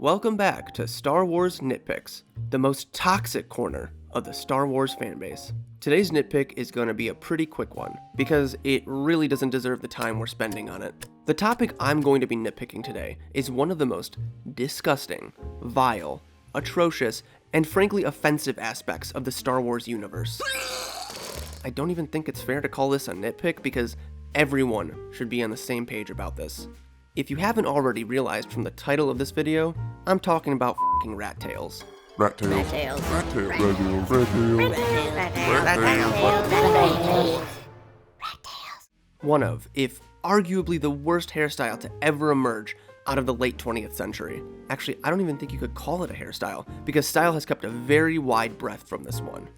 Welcome back to Star Wars Nitpicks, the most toxic corner of the Star Wars fanbase. Today's nitpick is going to be a pretty quick one, because it really doesn't deserve the time we're spending on it. The topic I'm going to be nitpicking today is one of the most disgusting, vile, atrocious, and frankly offensive aspects of the Star Wars universe. I don't even think it's fair to call this a nitpick because everyone should be on the same page about this. If you haven't already realized from the title of this video, I'm talking about f***ing rat tails. Rat tails. Rat tails. One of, if arguably the worst hairstyle to ever emerge out of the late 20th century. Actually, I don't even think you could call it a hairstyle, because style has kept a very wide breadth from this one.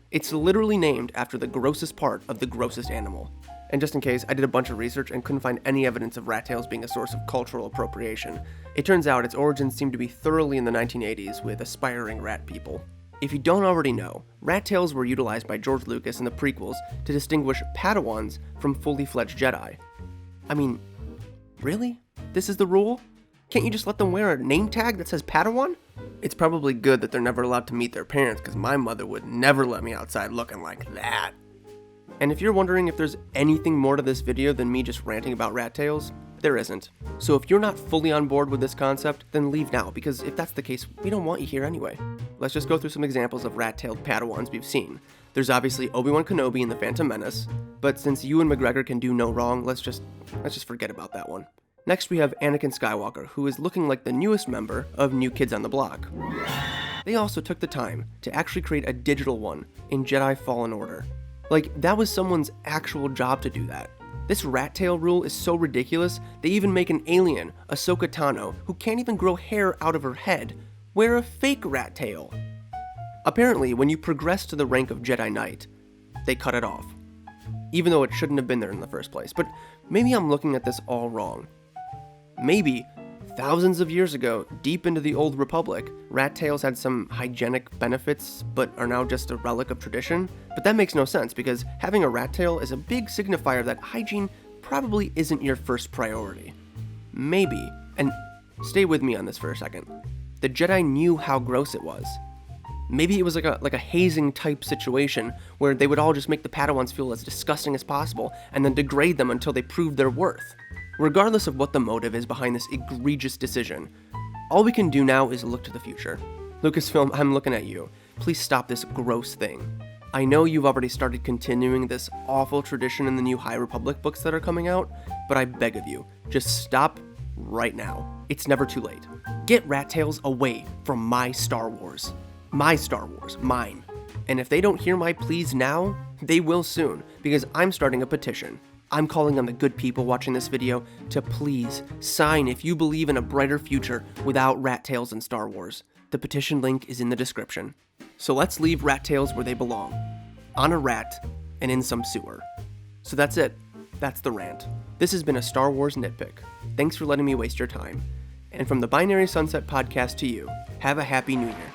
It's literally named after the grossest part of the grossest animal. And just in case, I did a bunch of research and couldn't find any evidence of rat tails being a source of cultural appropriation. It turns out its origins seem to be thoroughly in the 1980s with aspiring rat people. If you don't already know, rat tails were utilized by George Lucas in the prequels to distinguish Padawans from fully fledged Jedi. I mean, really? This is the rule? Can't you just let them wear a name tag that says Padawan? It's probably good that they're never allowed to meet their parents, because my mother would never let me outside looking like that. And if you're wondering if there's anything more to this video than me just ranting about rat tails, there isn't. So if you're not fully on board with this concept, then leave now, because if that's the case, we don't want you here anyway. Let's just go through some examples of rat-tailed Padawans we've seen. There's obviously Obi-Wan Kenobi in The Phantom Menace, but since Ewan McGregor can do no wrong, let's just forget about that one. Next we have Anakin Skywalker, who is looking like the newest member of New Kids on the Block. They also took the time to actually create a digital one in Jedi Fallen Order. Like, that was someone's actual job to do that. This rat tail rule is so ridiculous, they even make an alien, Ahsoka Tano, who can't even grow hair out of her head, wear a fake rat tail. Apparently, when you progress to the rank of Jedi Knight, they cut it off. Even though it shouldn't have been there in the first place. But maybe I'm looking at this all wrong. Maybe, thousands of years ago, deep into the Old Republic, rat tails had some hygienic benefits, but are now just a relic of tradition. But that makes no sense, because having a rat tail is a big signifier that hygiene probably isn't your first priority. Maybe, and stay with me on this for a second, the Jedi knew how gross it was. Maybe it was like a hazing type situation, where they would all just make the Padawans feel as disgusting as possible, and then degrade them until they proved their worth. Regardless of what the motive is behind this egregious decision, all we can do now is look to the future. Lucasfilm, I'm looking at you. Please stop this gross thing. I know you've already started continuing this awful tradition in the new High Republic books that are coming out, but I beg of you, just stop right now. It's never too late. Get rat tails away from my Star Wars. My Star Wars, mine. And if they don't hear my pleas now, they will soon, because I'm starting a petition. I'm calling on the good people watching this video to please sign if you believe in a brighter future without rat tails in Star Wars. The petition link is in the description. So let's leave rat tails where they belong. On a rat and in some sewer. So that's it. That's the rant. This has been a Star Wars nitpick. Thanks for letting me waste your time. And from the Binary Sunset podcast to you, have a happy new year.